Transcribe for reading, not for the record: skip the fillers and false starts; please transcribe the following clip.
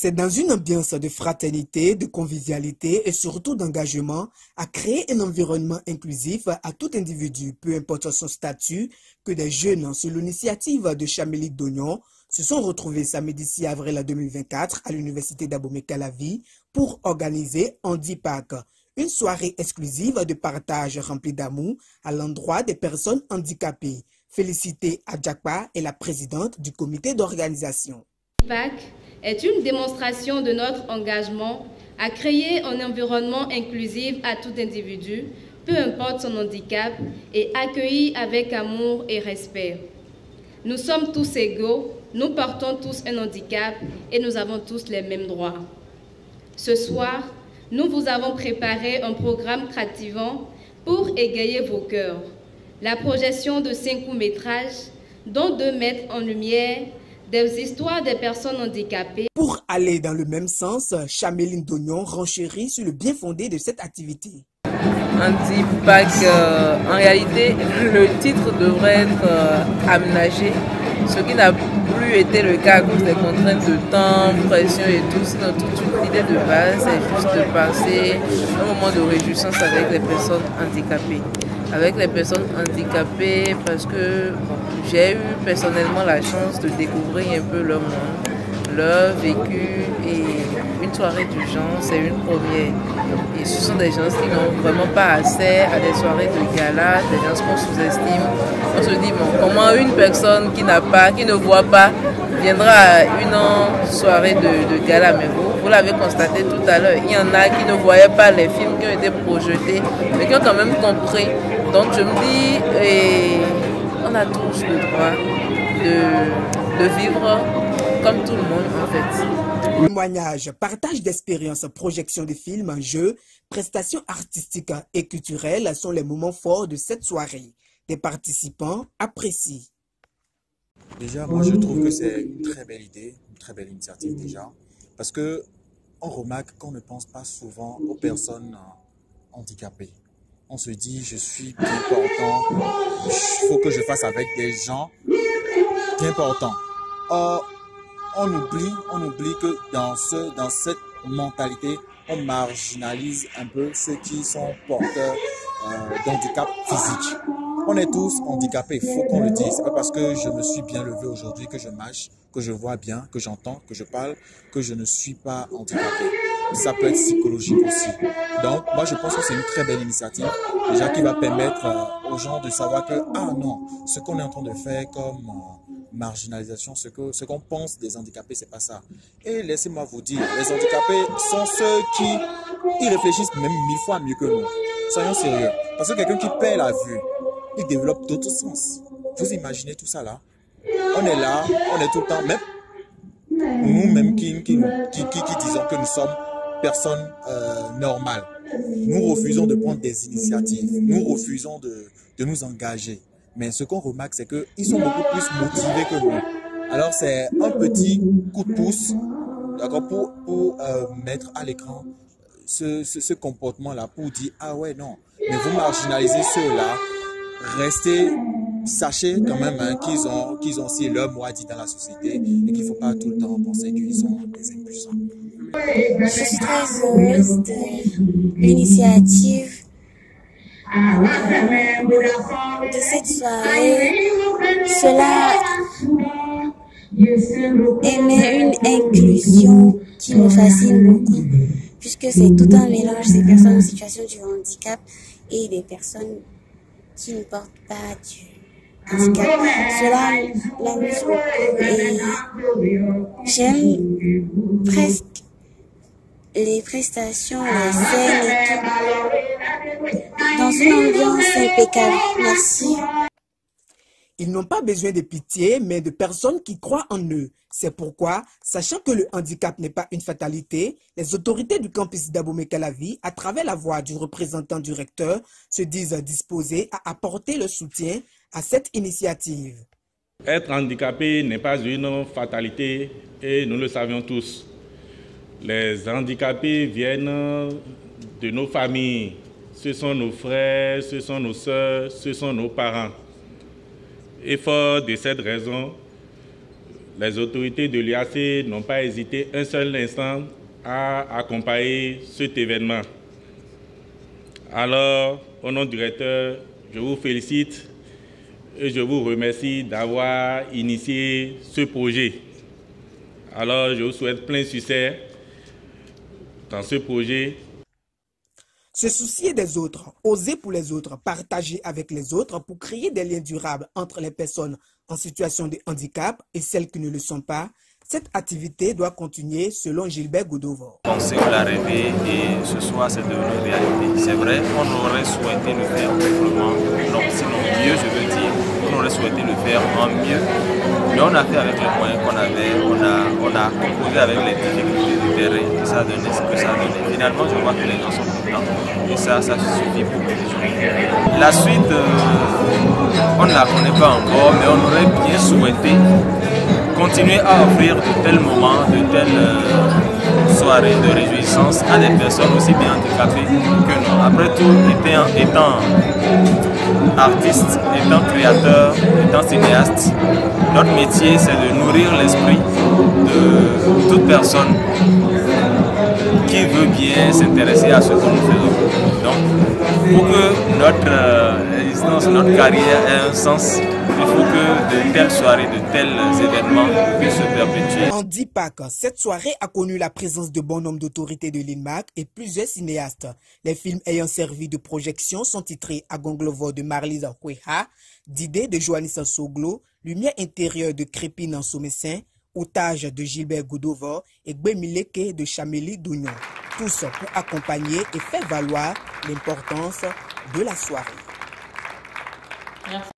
C'est dans une ambiance de fraternité, de convivialité et surtout d'engagement à créer un environnement inclusif à tout individu, peu importe son statut, que des jeunes, sur l'initiative de Chamélie Dognon, se sont retrouvés samedi 6 avril 2024 à l'université d'Abomey-Calavi pour organiser Handipack, une soirée exclusive de partage remplie d'amour à l'endroit des personnes handicapées. Félicité Adjakpa est la présidente du comité d'organisation. Handipack est une démonstration de notre engagement à créer un environnement inclusif à tout individu, peu importe son handicap, et accueilli avec amour et respect. Nous sommes tous égaux, nous portons tous un handicap et nous avons tous les mêmes droits. Ce soir, nous vous avons préparé un programme captivant pour égayer vos cœurs. La projection de 5 courts-métrages, dont 2 mettent en lumière des histoires des personnes handicapées. Pour aller dans le même sens, Chamélie Dognon renchérit sur le bien fondé de cette activité. Handipack, en réalité, le titre devrait être aménagé, ce qui n'a plus été le cas à cause des contraintes de temps, pression et tout. Sinon, toute l'idée de base, c'est juste de passer un moment de réjouissance avec les personnes handicapées. Avec les personnes handicapées parce que j'ai eu personnellement la chance de découvrir un peu leur monde, leur vécu, et une soirée du genre, c'est une première. Et ce sont des gens qui n'ont vraiment pas accès à des soirées de gala, des gens qu'on sous-estime. On se dit, bon, comment une personne qui ne voit pas, viendra à une soirée de gala? Mais vous l'avez constaté tout à l'heure, il y en a qui ne voyaient pas les films qui ont été projetés, mais qui ont quand même compris. Donc je me dis, on a tous le droit de vivre comme tout le monde en fait. Témoignages, partage d'expériences, projection de films, jeux, prestations artistiques et culturelles sont les moments forts de cette soirée. Les participants apprécient. Déjà, moi je trouve que c'est une très belle idée, une très belle initiative déjà, parce que on remarque qu'on ne pense pas souvent aux personnes handicapées. On se dit, je suis bien portant, il faut que je fasse avec des gens bien portants. Or, on oublie que dans cette mentalité, on marginalise un peu ceux qui sont porteurs d'handicap physique. On est tous handicapés, il faut qu'on le dise. C'est pas parce que je me suis bien levé aujourd'hui, que je marche, que je vois bien, que j'entends, que je parle, que je ne suis pas handicapé. Ça peut être psychologique aussi. Donc, moi, je pense que c'est une très belle initiative, déjà qui va permettre aux gens de savoir que, ah non, ce qu'on est en train de faire comme marginalisation, ce qu'on pense des handicapés, c'est pas ça. Et laissez-moi vous dire, les handicapés sont ceux qui ils réfléchissent même 1000 fois mieux que nous. Soyons sérieux. Parce que quelqu'un qui perd la vue, il développe d'autres sens. Vous imaginez tout ça là? On est là, on est tout le temps, même nous-mêmes qui disons que nous sommes personnes normales. Nous refusons de prendre des initiatives, nous refusons de nous engager. Mais ce qu'on remarque, c'est qu'ils sont beaucoup plus motivés que nous. Alors c'est un petit coup de pouce, d'accord, pour mettre à l'écran ce comportement-là, pour dire, ah ouais, non, mais vous marginalisez ceux-là, restez, sachez quand même hein, qu'ils ont aussi leur mot à dire dans la société et qu'il ne faut pas tout le temps penser qu'ils sont des impuissants. Je suis très heureuse de l'initiative de cette soirée. Cela émet une inclusion qui me fascine beaucoup, puisque c'est tout un mélange des personnes en situation de handicap et des personnes qui ne portent pas du handicap. Cela m'amuse beaucoup et j'aime presque les prestations, les scènes et tout, dans une ambiance impeccable. Merci. Ils n'ont pas besoin de pitié, mais de personnes qui croient en eux. C'est pourquoi, sachant que le handicap n'est pas une fatalité, les autorités du campus d'Abomey-Calavi, à travers la voix du représentant du recteur, se disent disposées à apporter le soutien à cette initiative. Être handicapé n'est pas une fatalité et nous le savions tous. Les handicapés viennent de nos familles. Ce sont nos frères, ce sont nos sœurs, ce sont nos parents. Et fort de cette raison, les autorités de l'IAC n'ont pas hésité un seul instant à accompagner cet événement. Alors, au nom du directeur, je vous félicite et je vous remercie d'avoir initié ce projet. Alors, je vous souhaite plein succès dans ce projet. Se soucier des autres, oser pour les autres, partager avec les autres pour créer des liens durables entre les personnes en situation de handicap et celles qui ne le sont pas, cette activité doit continuer selon Gilbert Goudovor. Pensez, on l'a rêvé et ce soir c'est devenu réalité. C'est vrai, on aurait souhaité le faire autrement, non, sinon mieux je veux dire, on aurait souhaité le faire en mieux, mais on a fait avec les moyens qu'on avait, on a composé avec les difficultés du terrain et ça a donné ce que ça a donné. Finalement je vois que les gens sont contents et ça suffit pour les gens. La suite, on ne la connaît pas encore, mais on aurait bien souhaité continuer à offrir de tels moments, de telles soirées de réjouissance à des personnes aussi bien handicapées que nous. Après tout, étant artiste, étant créateur, étant cinéaste, notre métier c'est de nourrir l'esprit de toute personne qui veut bien s'intéresser à ce que nous faisons. Donc, pour que notre existence, notre carrière ait un sens, il faut que de telles soirées, de tels événements puissent se perpétuer. En 10 Pâques, cette soirée a connu la présence de bon nombre d'autorités de l'INMAC et plusieurs cinéastes. Les films ayant servi de projection sont titrés Agonglovo de Marlisa Kweha, Didé de Joannis Soglo, Lumière intérieure de Crépine en Sommessin, Otage de Gilbert Goudovor et Gbemileke de Chamélie Dougnon. Tous pour accompagner et faire valoir l'importance de la soirée. Merci.